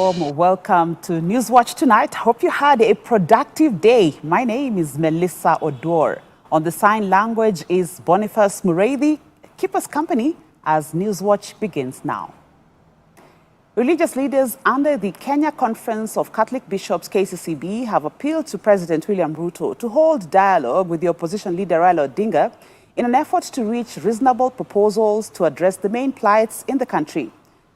warm welcome to Newswatch tonight. Hope you had a productive day. My name is Melissa Oduor. On the sign language is Boniface Mureithi. Keep us company as Newswatch begins now. Religious leaders under the Kenya Conference of Catholic Bishops KCCB have appealed to President William Ruto to hold dialogue with the opposition leader Raila Odinga in an effort to reach reasonable proposals to address the main plights in the country.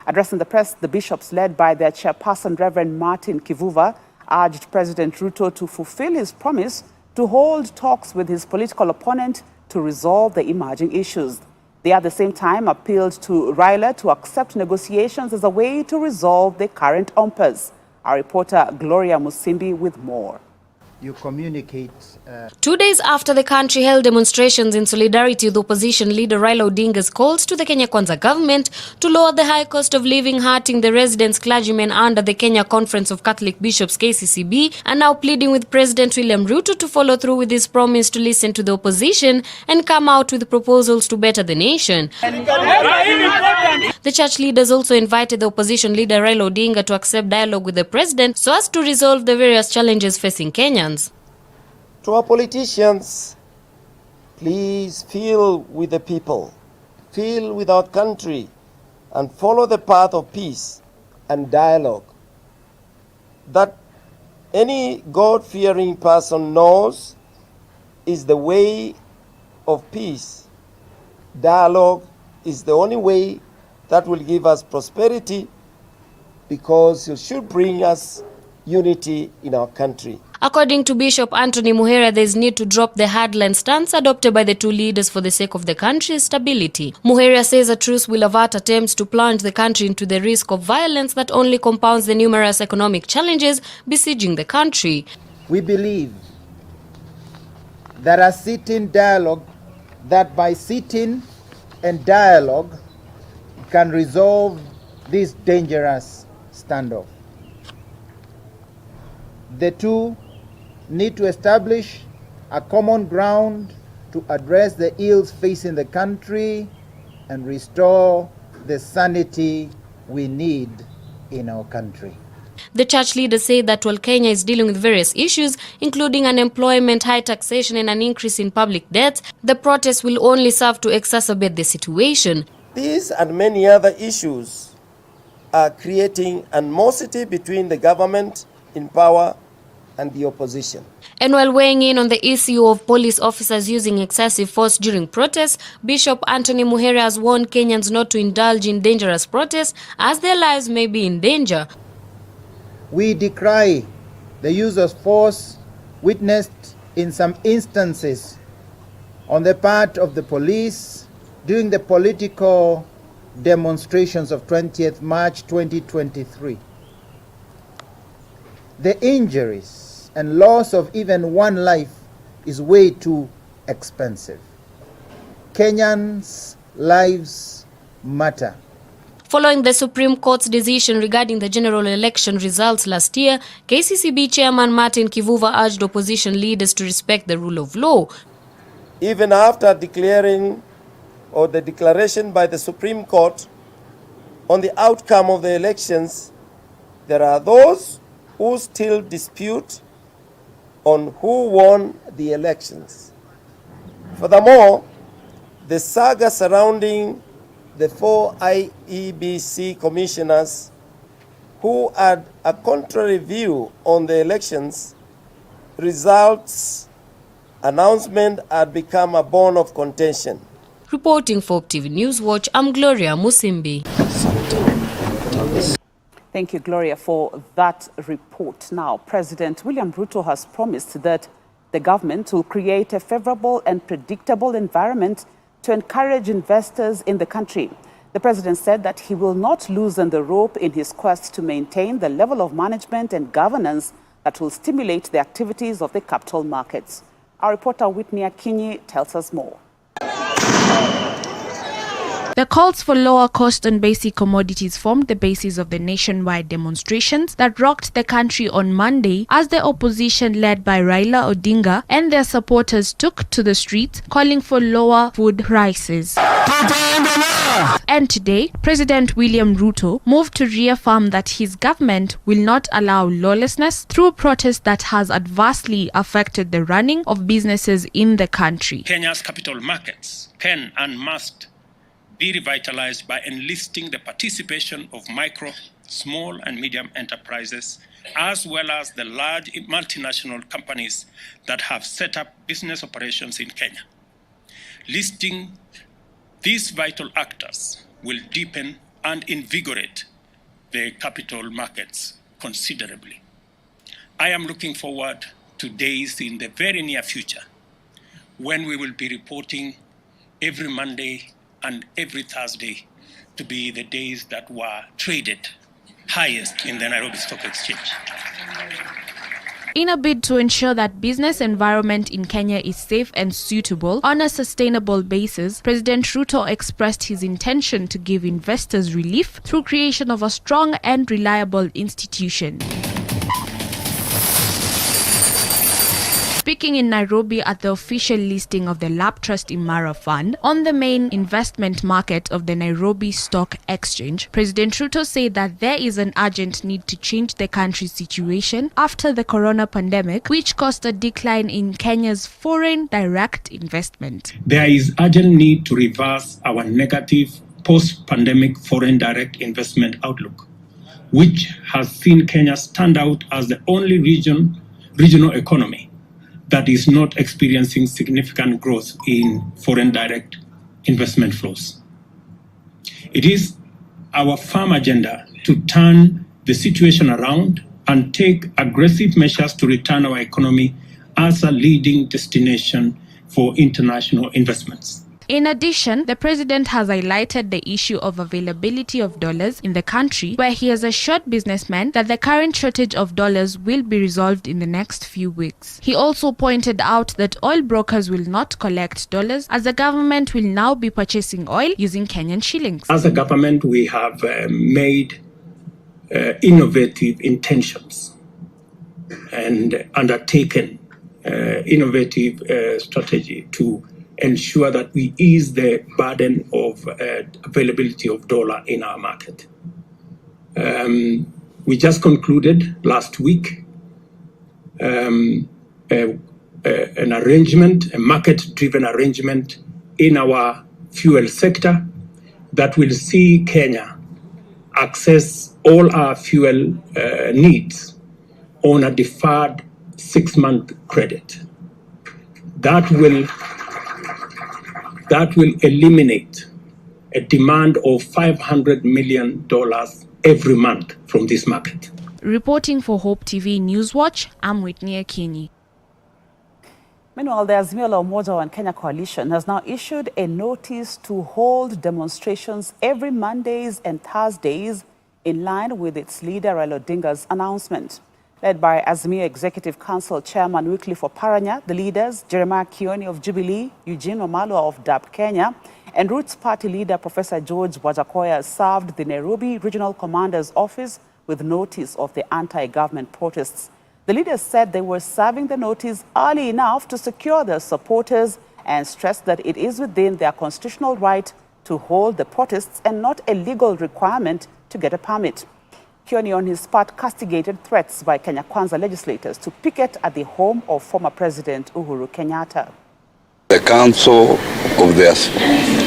Addressing the press, the bishops, led by their chairperson, Reverend Martin Kivuva, urged President Ruto to fulfill his promise to hold talks with his political opponent to resolve the emerging issues. They at the same time appealed to Raila to accept negotiations as a way to resolve the current impasse. Our reporter Gloria Musimbi with more. You communicate. 2 days after the country held demonstrations in solidarity with opposition leader Raila Odinga's calls to the Kenya Kwanza government to lower the high cost of living hurting the residents clergymen under the Kenya Conference of Catholic Bishops KCCB are now pleading with President William Ruto to follow through with his promise to listen to the opposition and come out with proposals to better the nation. The church leaders also invited the opposition leader Raila Odinga to accept dialogue with the president so as to resolve the various challenges facing Kenyans. To our politicians, please feel with the people, feel with our country, and follow the path of peace and dialogue that any God-fearing person knows is the way of peace. Dialogue is the only way that will give us prosperity, because it should bring us unity in our country. According to Bishop Anthony Muheria, there is need to drop the hardline stance adopted by the two leaders for the sake of the country's stability. Muheria says a truce will avert attempts to plunge the country into the risk of violence that only compounds the numerous economic challenges besieging the country. We believe that a sitting dialogue, that by sitting and dialogue can resolve this dangerous standoff. The two need to establish a common ground to address the ills facing the country and restore the sanity we need in our country. The church leaders say that while Kenya is dealing with various issues, including unemployment, high taxation, and an increase in public debt, the protests will only serve to exacerbate the situation. These and many other issues are creating animosity between the government in power and the opposition. And while weighing in on the issue of police officers using excessive force during protests, Bishop Anthony Muheria has warned Kenyans not to indulge in dangerous protests as their lives may be in danger. We decry the use of force witnessed in some instances on the part of the police during the political demonstrations of 20th March 2023. The injuries and loss of even one life is way too expensive. Kenyans' lives matter. Following the Supreme Court's decision regarding the general election results last year, KCCB Chairman Martin Kivuva urged opposition leaders to respect the rule of law. Even after declaration by the Supreme Court on the outcome of the elections, there are those who still dispute on who won the elections. Furthermore, the saga surrounding the 4 IEBC commissioners who had a contrary view on the elections results announcement had become a bone of contention. Reporting for TV Newswatch, I'm Gloria Musimbi. Thank you, Gloria, for that report. Now, President William Ruto has promised that the government will create a favorable and predictable environment to encourage investors in the country. The president said that he will not loosen the rope in his quest to maintain the level of management and governance that will stimulate the activities of the capital markets. Our reporter Whitney Akinyi tells us more. The The calls for lower cost on basic commodities formed the basis of the nationwide demonstrations that rocked the country on Monday as the opposition led by Raila Odinga and their supporters took to the streets calling for lower food prices. And today, President William Ruto moved to reaffirm that his government will not allow lawlessness through protests that has adversely affected the running of businesses in the country. Kenya's capital markets can and must be revitalized by enlisting the participation of micro, small and medium enterprises, as well as the large multinational companies that have set up business operations in Kenya. Listing these vital actors will deepen and invigorate the capital markets considerably. I am looking forward to days in the very near future when we will be reporting every Monday and every Thursday to be the days that were traded highest in the Nairobi Stock Exchange. In a bid to ensure that business environment in Kenya is safe and suitable on a sustainable basis, President Ruto expressed his intention to give investors relief through creation of a strong and reliable institution. Speaking in Nairobi at the official listing of the Lab Trust Imara Fund on the main investment market of the Nairobi Stock Exchange, President Ruto said that there is an urgent need to change the country's situation after the corona pandemic, which caused a decline in Kenya's foreign direct investment. There is urgent need to reverse our negative post-pandemic foreign direct investment outlook, which has seen Kenya stand out as the only regional economy that is not experiencing significant growth in foreign direct investment flows. It is our firm agenda to turn the situation around and take aggressive measures to return our economy as a leading destination for international investments. In addition, the president has highlighted the issue of availability of dollars in the country, where he has assured businessmen that the current shortage of dollars will be resolved in the next few weeks. He also pointed out that oil brokers will not collect dollars as the government will now be purchasing oil using Kenyan shillings. As a government, we have made innovative intentions and undertaken innovative strategy to ensure that we ease the burden of availability of dollar in our market. We just concluded last week an arrangement, a market-driven arrangement in our fuel sector that will see Kenya access all our fuel needs on a deferred 6-month credit. That will eliminate a demand of $500 million every month from this market. Reporting for Hope TV Newswatch, I'm Whitney Akinyi. Meanwhile, the Azimio la Umoja One Kenya coalition has now issued a notice to hold demonstrations every Mondays and Thursdays in line with its leader Raila Odinga's announcement. Led by Azimio Executive Council Chairman Wycliffe Oparanya, the leaders, Jeremiah Kioni of Jubilee, Eugene Wamalwa of DAP Kenya, and Roots Party leader Professor George Wajakoya served the Nairobi Regional Commander's office with notice of the anti-government protests. The leaders said they were serving the notice early enough to secure their supporters and stressed that it is within their constitutional right to hold the protests and not a legal requirement to get a permit. Kioni, on his part, castigated threats by Kenya Kwanza legislators to picket at the home of former President Uhuru Kenyatta. The council of the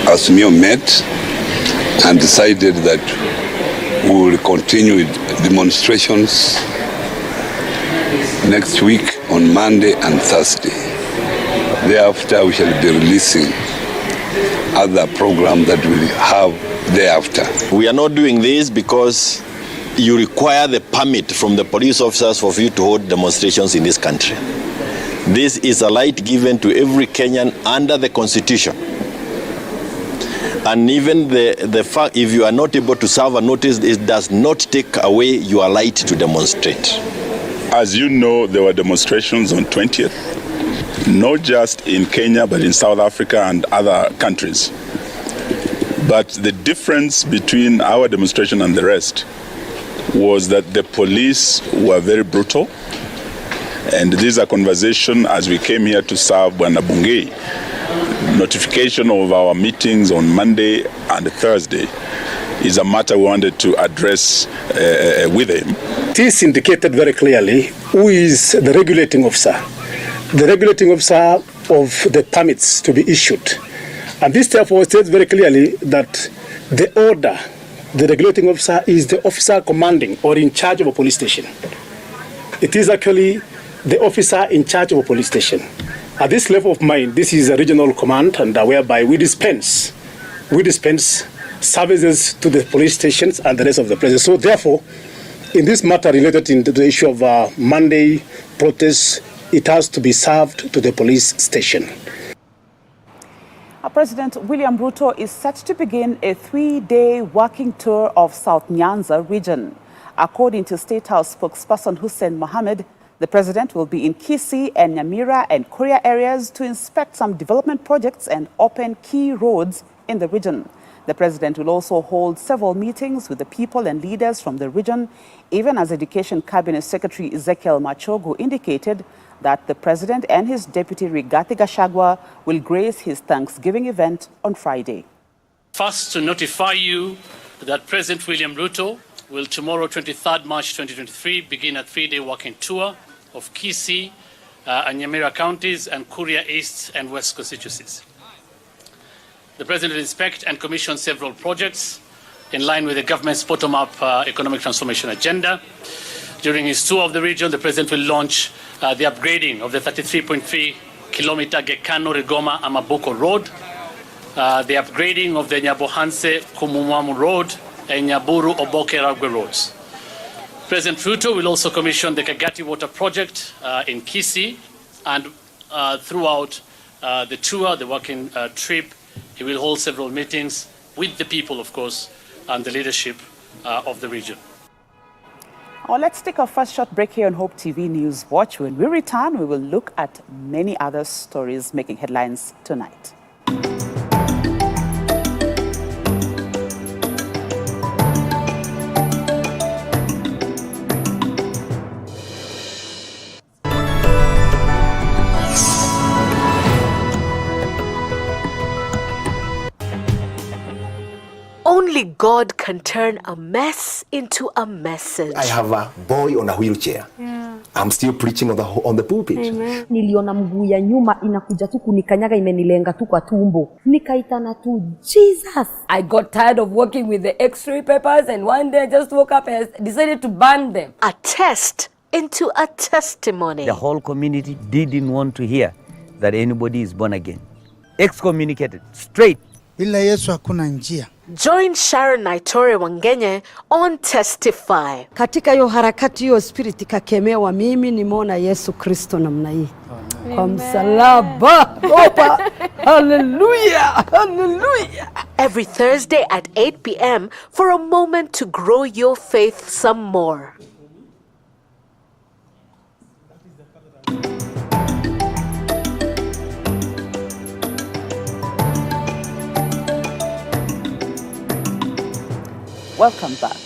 Azimio met and decided that we will continue with demonstrations next week on Monday and Thursday. Thereafter, we shall be releasing other programs that we will have thereafter. We are not doing this because you require the permit from the police officers for you to hold demonstrations in this country. This is a right given to every Kenyan under the Constitution. And even the fact, if you are not able to serve a notice, it does not take away your right to demonstrate. As you know, there were demonstrations on 20th, not just in Kenya, but in South Africa and other countries. But the difference between our demonstration and the rest was that the police were very brutal. And this is a conversation as we came here to serve Bwana Bungei. Notification of our meetings on Monday and Thursday is a matter we wanted to address with him. It is indicated very clearly who is the regulating officer. The regulating officer of the permits to be issued. And this therefore states very clearly that the order, the regulating officer is the officer commanding or in charge of a police station. It is actually the officer in charge of a police station. At this level of mine, this is a regional command, and whereby we dispense services to the police stations and the rest of the places. So therefore, in this matter related to the issue of Monday protests, it has to be served to the police station. President William Ruto is set to begin a 3-day working tour of South Nyanza region. According to State House spokesperson Hussein Mohammed, the president will be in Kisii and Nyamira and Kuria areas to inspect some development projects and open key roads in the region. The president will also hold several meetings with the people and leaders from the region, even as Education Cabinet Secretary Ezekiel Machogu indicated that the president and his deputy Rigathi Gachagua will grace his Thanksgiving event on Friday. First, to notify you that President William Ruto will tomorrow, 23rd March 2023, begin a 3-day walking tour of Kisii and Nyamira counties and Kuria East and West constituencies. The president will inspect and commission several projects in line with the government's bottom-up economic transformation agenda. During his tour of the region, the president will launch the upgrading of the 33.3-kilometer Gekano-Rigoma Amaboko Road, the upgrading of the Nyabohanse-Kumumwamu Road, and Nyaburu-Oboke-Ragwe roads. President Ruto will also commission the Kagati Water Project in Kisii, and throughout the tour, the working trip, he will hold several meetings with the people, of course, and the leadership of the region. Well, let's take our first short break here on Hope TV Newswatch. When we return, we will look at many other stories making headlines tonight. Only God can turn a mess into a message. I have a boy on a wheelchair. Yeah. I'm still preaching on the pulpit. Amen. Niliona mguu ya nyuma inakuja tu kunikanyaga imenilenga tu kwa tumbo. Nikaitana tu Jesus. I got tired of working with the x-ray papers, and one day I just woke up and decided to burn them. A test into a testimony. The whole community didn't want to hear that anybody is born again. Excommunicated straight. Bila Yesu hakuna njia. Join Sharon Naitore Wangenye on Testify. Katika hiyo harakati hiyo spirit ikakemewa, mimi nimeona Yesu Kristo namna hii. Kwa msalaba. Opa. Hallelujah. Hallelujah. Every Thursday at 8 p.m. for a moment to grow your faith some more. Welcome back.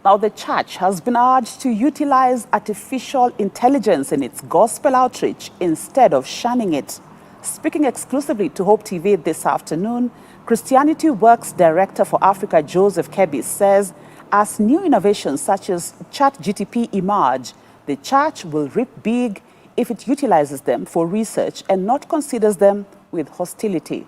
Now, the church has been urged to utilize artificial intelligence in its gospel outreach instead of shunning it. Speaking exclusively to Hope TV this afternoon, Christianity Works Director for Africa, Joseph Kebi, says as new innovations such as ChatGTP emerge, the church will reap big if it utilizes them for research and not considers them with hostility.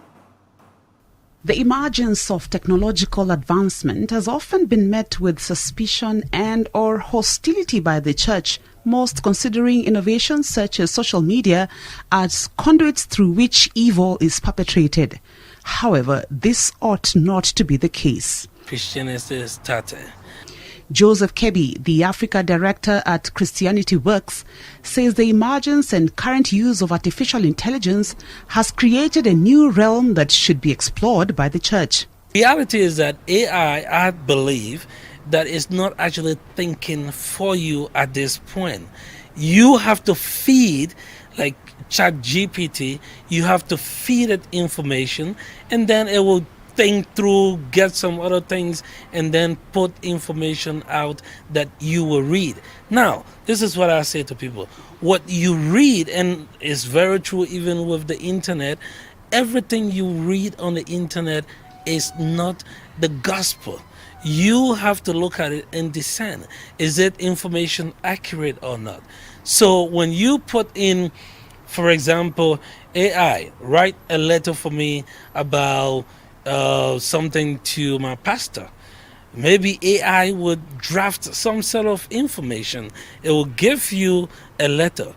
The emergence of technological advancement has often been met with suspicion and/or hostility by the church, most considering innovations such as social media as conduits through which evil is perpetrated. However, this ought not to be the case. Christianity started. Joseph Kebi, the Africa Director at Christianity Works, says the emergence and current use of artificial intelligence has created a new realm that should be explored by the church. Reality is that AI, I believe, that is not actually thinking for you at this point. You have to feed, like ChatGPT, you have to feed it information, and then it will think through, get some other things, and then put information out that you will read. Now, this is what I say to people. What you read, and it's very true even with the internet, everything you read on the internet is not the gospel. You have to look at it and discern. Is it information accurate or not? So when you put in, for example, AI, write a letter for me about something to my pastor. Maybe AI would draft some sort of information. It will give you a letter.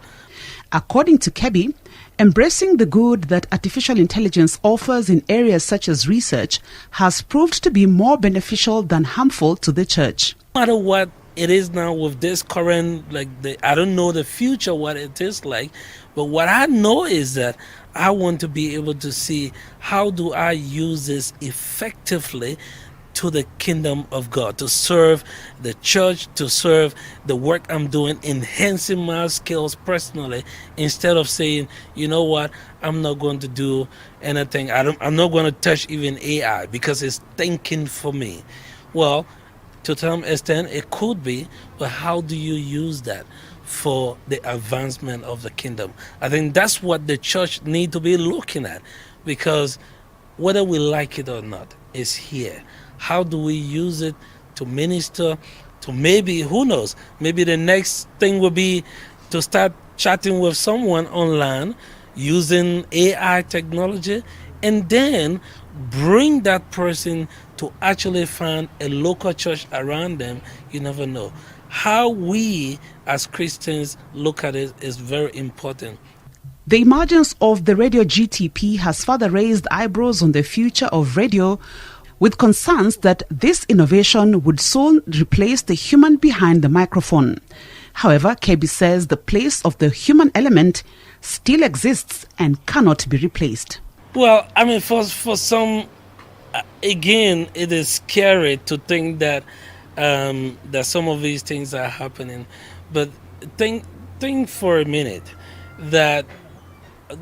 According to Kebi, embracing the good that artificial intelligence offers in areas such as research has proved to be more beneficial than harmful to the church. No matter what it is now with this current, I don't know the future, what it is like, but what I know is that I want to be able to see how do I use this effectively to the kingdom of God, to serve the church, to serve the work I'm doing, enhancing my skills personally, instead of saying, you know what, I'm not going to do anything. I'm not going to touch even AI because it's thinking for me. Well, to some extent, it could be, but how do you use that for the advancement of the kingdom? I think that's what the church need to be looking at, because whether we like it or not, it's here. How do we use it to minister to, maybe, who knows, maybe the next thing will be to start chatting with someone online using AI technology, and then bring that person to actually find a local church around them. You never know. How we as Christians look at it is very important. The emergence of the radio GTP has further raised eyebrows on the future of radio, with concerns that this innovation would soon replace the human behind the microphone. However, Kebi says the place of the human element still exists and cannot be replaced. Well, I mean, for some, again, it is scary to think that that some of these things are happening. But think for a minute that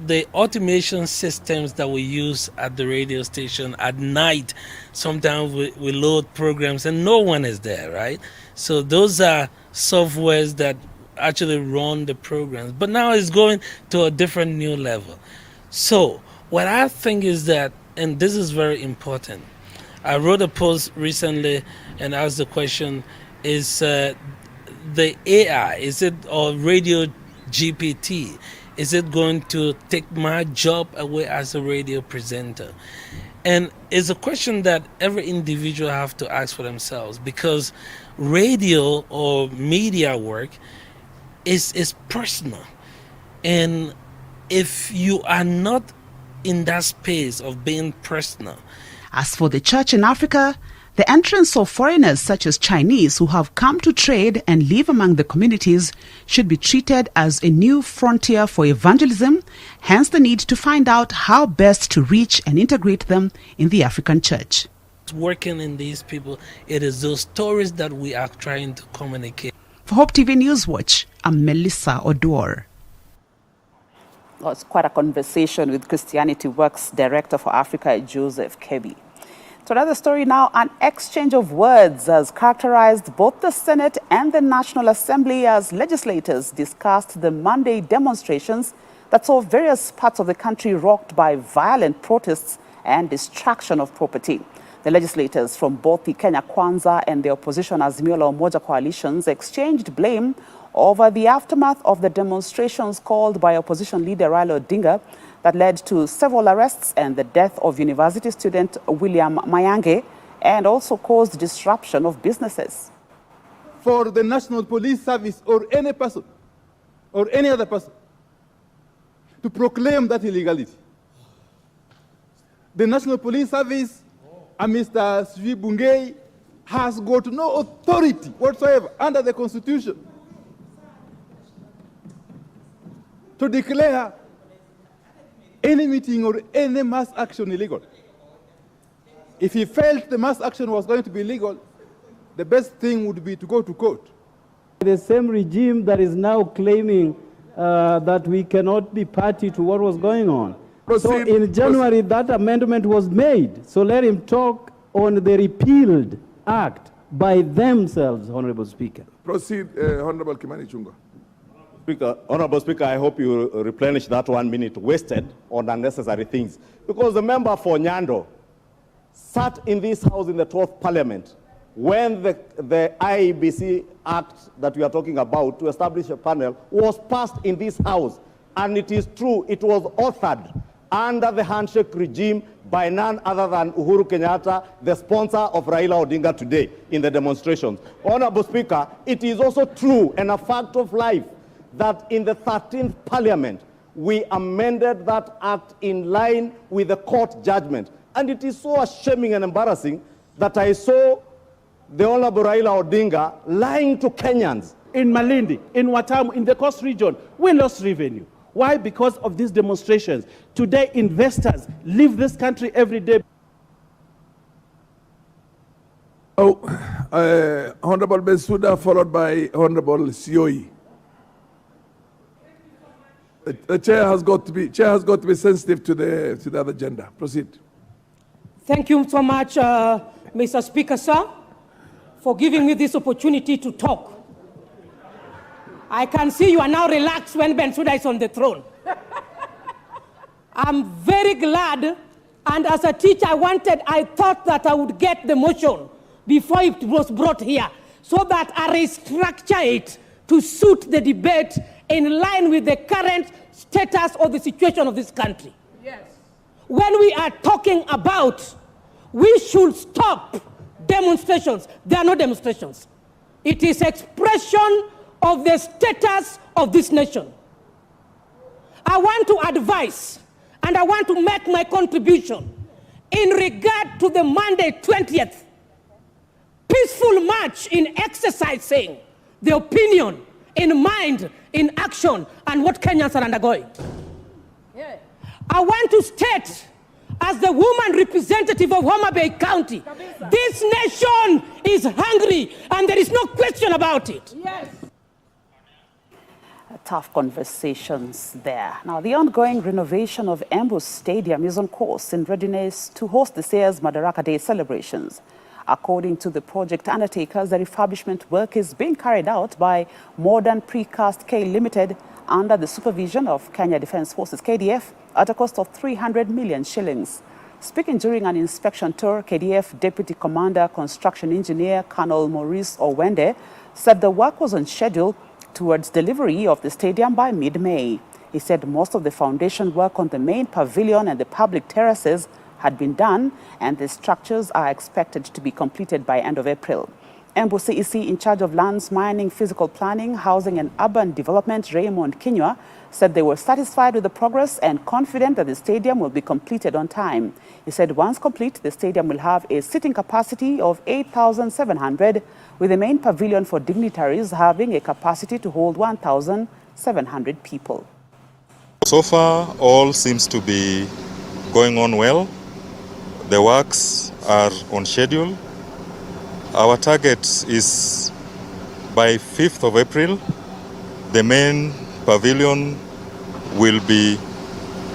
the automation systems that we use at the radio station at night, sometimes we load programs and no one is there, right? So those are softwares that actually run the programs. But now it's going to a different new level. So what I think is that, and this is very important, I wrote a post recently and asked the question, is the AI, is it, or radio GPT, is it going to take my job away as a radio presenter? And it's a question that every individual have to ask for themselves, because radio or media work is personal. And if you are not in that space of being personal. As for the church in Africa, the entrance of foreigners such as Chinese who have come to trade and live among the communities should be treated as a new frontier for evangelism, hence the need to find out how best to reach and integrate them in the African church. Working in these people, it is those stories that we are trying to communicate. For Hope TV Newswatch, I'm Melissa Oduor. Well, it's quite a conversation with Christianity Works Director for Africa, Joseph Kebi. To another story now, an exchange of words has characterized both the Senate and the National Assembly as legislators discussed the Monday demonstrations that saw various parts of the country rocked by violent protests and destruction of property. The legislators from both the Kenya Kwanza and the opposition Azimio la Umoja coalitions exchanged blame over the aftermath of the demonstrations called by opposition leader Raila Odinga that led to several arrests and the death of university student William Mayange, and also caused disruption of businesses. For the National Police Service or any person or any other person to proclaim that illegality, the National Police Service and Mr. Sri Bungei has got no authority whatsoever under the Constitution to declare any meeting or any mass action illegal. If he felt the mass action was going to be illegal, the best thing would be to go to court. The same regime that is now claiming that we cannot be party to what was going on. So in January, that amendment was made. So let him talk on the repealed act by themselves, Honorable Speaker. Proceed, Honorable Kimani Chunga. Honorable Speaker, I hope you replenish that 1 minute wasted on unnecessary things. Because the member for Nyando sat in this house in the 12th Parliament when the IEBC Act that we are talking about to establish a panel was passed in this house. And it is true, it was authored under the handshake regime by none other than Uhuru Kenyatta, the sponsor of Raila Odinga today in the demonstrations. Honorable Speaker, it is also true and a fact of life that in the 13th Parliament, we amended that act in line with the court judgment. And it is so shaming and embarrassing that I saw the Honorable Raila Odinga lying to Kenyans. In Malindi, in Watamu, in the Coast region, we lost revenue. Why? Because of these demonstrations. Today, investors leave this country every day. Honorable Bensuda, followed by Honorable Sioi. The chair has got to be sensitive to the other agenda. Proceed. Thank you so much, Mr. Speaker, sir, for giving me this opportunity to talk. I can see you are now relaxed when Bensouda is on the throne. I'm very glad, and as a teacher, I thought that I would get the motion before it was brought here, so that I restructure it to suit the debate in line with the current status or the situation of this country. Yes. When we are talking about we should stop demonstrations, they are not demonstrations. It is expression of the status of this nation. I want to advise and I want to make my contribution in regard to the Monday 20th peaceful march in exercising the opinion in mind, in action, and what Kenyans are undergoing. Yeah. I want to state, as the woman representative of Homa Bay County, this nation is hungry, and there is no question about it. Yes. Tough conversations there. Now, the ongoing renovation of Embu Stadium is on course in readiness to host this year's Madaraka Day celebrations. According to the project undertakers, the refurbishment work is being carried out by Modern Precast K Limited under the supervision of Kenya Defence Forces, KDF, at a cost of 300 million shillings. Speaking during an inspection tour, KDF Deputy Commander Construction Engineer Colonel Maurice Owende said the work was on schedule towards delivery of the stadium by mid-May. He said most of the foundation work on the main pavilion and the public terraces had been done, and the structures are expected to be completed by end of April. Embu CEC in charge of lands, mining, physical planning, housing and urban development, Raymond Kinyua, said they were satisfied with the progress and confident that the stadium will be completed on time. He said once complete, the stadium will have a seating capacity of 8,700, with the main pavilion for dignitaries having a capacity to hold 1,700 people. So far, all seems to be going on well. The works are on schedule. Our target is by 5th of April, the main pavilion will be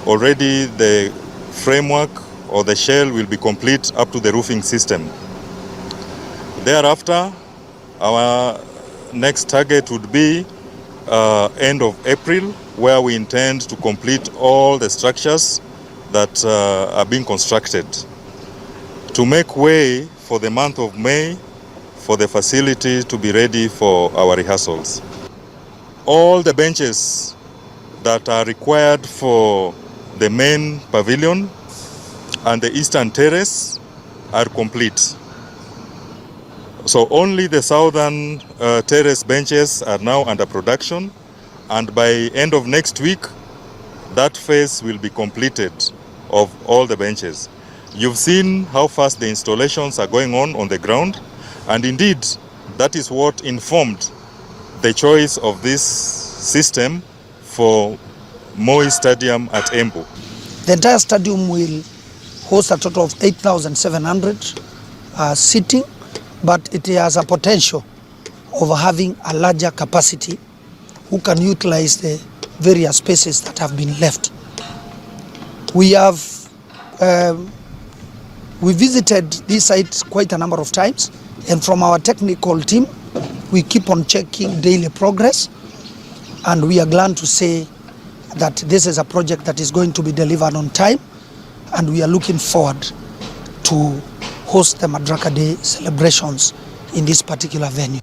already, the framework or the shell will be complete up to the roofing system. Thereafter, our next target would be end of April, where we intend to complete all the structures that are being constructed to make way for the month of May for the facility to be ready for our rehearsals. All the benches that are required for the main pavilion and the eastern terrace are complete. So only the southern terrace benches are now under production, and by end of next week, that phase will be completed of all the benches. You've seen how fast the installations are going on the ground, and indeed, that is what informed the choice of this system for Moi Stadium at Embu. The entire stadium will host a total of 8,700 seating, but it has a potential of having a larger capacity who can utilize the various spaces that have been left. We have we visited this site quite a number of times, and from our technical team, we keep on checking daily progress, and we are glad to say that this is a project that is going to be delivered on time, and we are looking forward to host the Madaraka Day celebrations in this particular venue.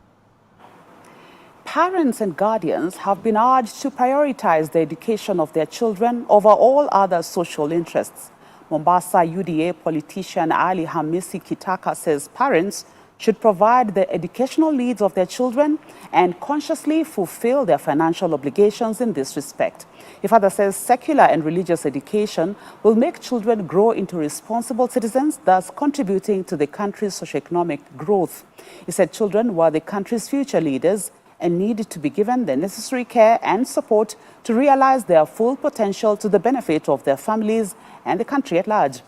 Parents and guardians have been urged to prioritize the education of their children over all other social interests. Mombasa UDA politician Ali Hamisi Kitaka says parents should provide the educational needs of their children and consciously fulfill their financial obligations in this respect. He further says secular and religious education will make children grow into responsible citizens, thus contributing to the country's socioeconomic growth. He said children were the country's future leaders and need to be given the necessary care and support to realize their full potential to the benefit of their families and the country at large.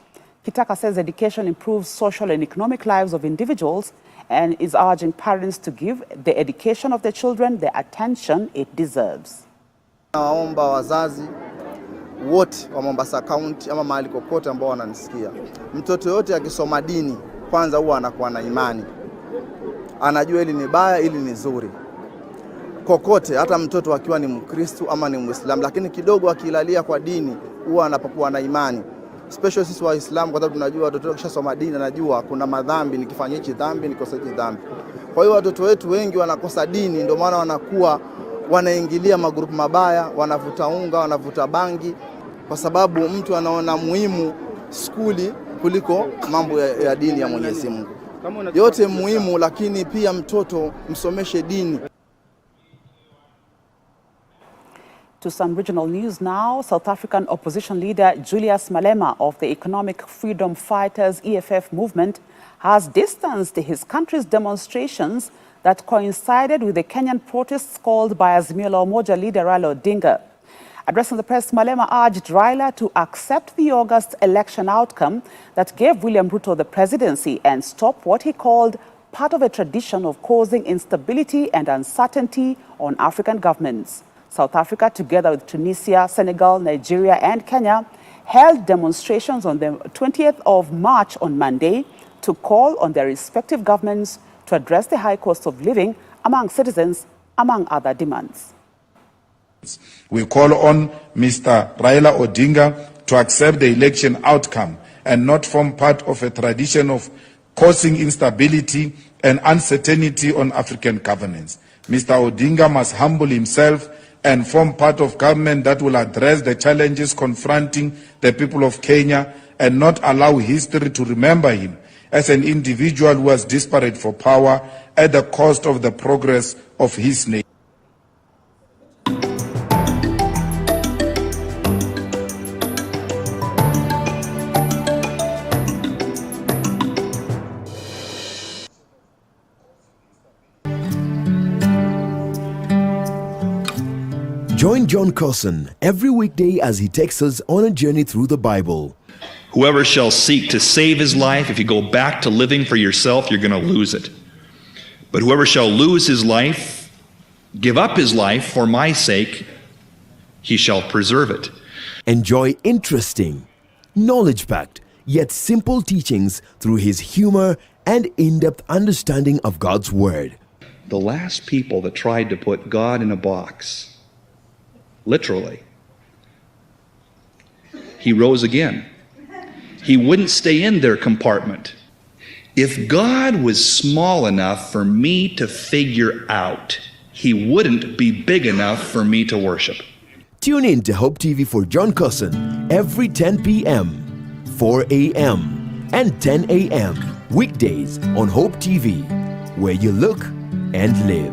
Kitaka says education improves social and economic lives of individuals and is urging parents to give the education of their children the attention it deserves. Nawaomba wazazi wote wa Mombasa County ama mahali kokote ambao wananisikia, mtoto yote akisoma dini kwanza huwa anakuwa na imani, anajua hili ni baya, hili ni zuri. Kokote, hata mtoto akiwa ni Mkristo ama ni Muislamu, lakini kidogo akilalia kwa dini huwa anapokuwa na imani. Especially sisi Waislamu, kwa sababu tunajua watoto wakishasoma dini anajua kuna madhambi, nikifanya hichi dhambi, nikosa hichi dhambi. Kwa hiyo watoto wetu wengi wanakosa dini, ndio maana wanakuwa wanaingilia magrupu mabaya, wanavuta unga, wanavuta bangi, kwa sababu mtu anaona muhimu skuli kuliko mambo ya dini ya Mwenyezi Mungu. Yote muhimu, lakini pia mtoto msomeshe dini. To some regional news now, South African opposition leader Julius Malema of the Economic Freedom Fighters EFF movement has distanced his country's demonstrations that coincided with the Kenyan protests called by Azimio la Umoja leader Raila Odinga. Addressing the press, Malema urged Raila to accept the August election outcome that gave William Ruto the presidency and stop what he called part of a tradition of causing instability and uncertainty on African governments. South Africa, together with Tunisia, Senegal, Nigeria and Kenya, held demonstrations on the 20th of March on Monday to call on their respective governments to address the high cost of living among citizens, among other demands. We call on Mr. Raila Odinga to accept the election outcome and not form part of a tradition of causing instability and uncertainty on African governance. Mr. Odinga must humble himself and form part of government that will address the challenges confronting the people of Kenya and not allow history to remember him as an individual who was desperate for power at the cost of the progress of his nation. Join John Carson every weekday as he takes us on a journey through the Bible. Whoever shall seek to save his life, if you go back to living for yourself, you're going to lose it. But whoever shall lose his life, give up his life for my sake, he shall preserve it. Enjoy interesting, knowledge-packed, yet simple teachings through his humor and in-depth understanding of God's Word. The last people that tried to put God in a box, literally, he rose again. He wouldn't stay in their compartment. If God was small enough for me to figure out, he wouldn't be big enough for me to worship. Tune in to Hope TV for John Carson every 10 p.m., 4 a.m., and 10 a.m. weekdays on Hope TV, where you look and live.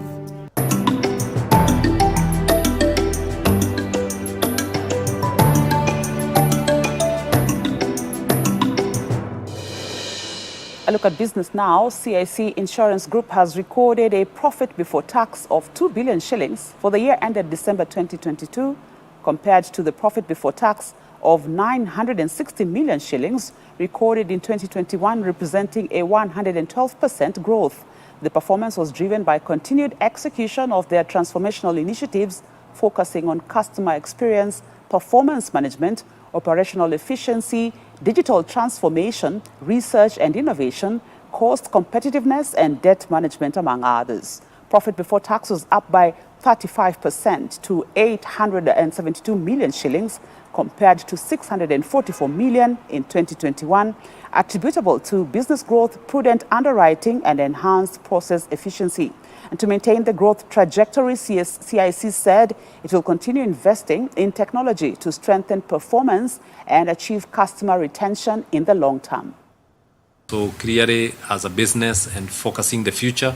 A look at business now. CIC Insurance Group has recorded a profit before tax of 2 billion shillings for the year ended December 2022, compared to the profit before tax of 960 million shillings recorded in 2021, representing a 112% growth. The performance was driven by continued execution of their transformational initiatives, focusing on customer experience, performance management, operational efficiency, digital transformation, research and innovation, cost competitiveness, and debt management, among others. Profit before tax was up by 35% to 872 million shillings compared to 644 million in 2021, attributable to business growth, prudent underwriting, and enhanced process efficiency. And to maintain the growth trajectory, CIC said it will continue investing in technology to strengthen performance and achieve customer retention in the long term. So clearly, as a business and focusing the future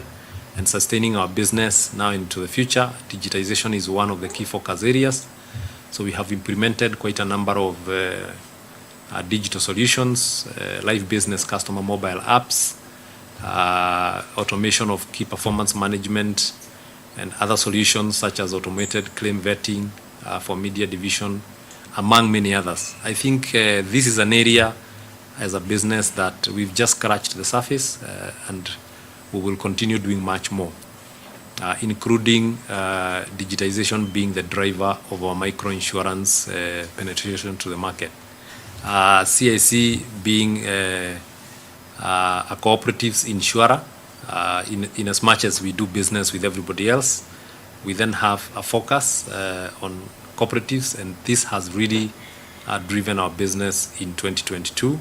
and sustaining our business now into the future, digitization is one of the key focus areas. So we have implemented quite a number of digital solutions, live business customer mobile apps, automation of key performance management, and other solutions such as automated claim vetting for media division, among many others. I think this is an area as a business that we've just scratched the surface and we will continue doing much more, including digitization being the driver of our microinsurance penetration to the market. CIC being a cooperatives insurer, in as much as we do business with everybody else, we then have a focus on cooperatives, and this has really driven our business in 2022.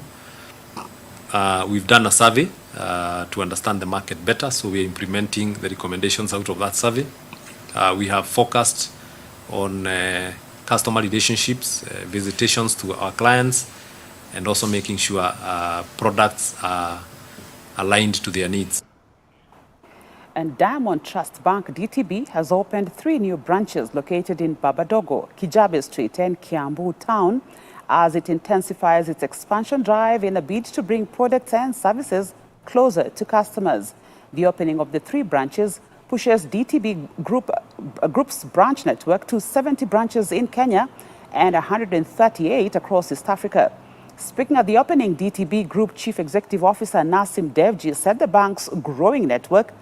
We've done a survey to understand the market better, so we're implementing the recommendations out of that survey. We have focused on customer relationships, visitations to our clients, and also making sure products are aligned to their needs. And Diamond Trust Bank DTB has opened 3 new branches located in Babadogo, Kijabe Street, and Kiambu Town, as it intensifies its expansion drive in a bid to bring products and services closer to customers. The opening of the 3 branches pushes DTB Group's branch network to 70 branches in Kenya and 138 across East Africa. Speaking at the opening, DTB Group Chief Executive Officer Nasim Devji said the bank's growing network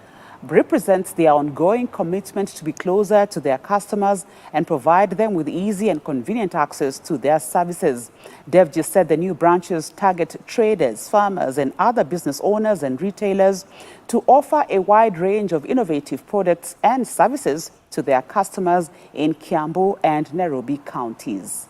represents their ongoing commitment to be closer to their customers and provide them with easy and convenient access to their services. Devji said the new branches target traders, farmers, and other business owners and retailers to offer a wide range of innovative products and services to their customers in Kiambu and Nairobi counties.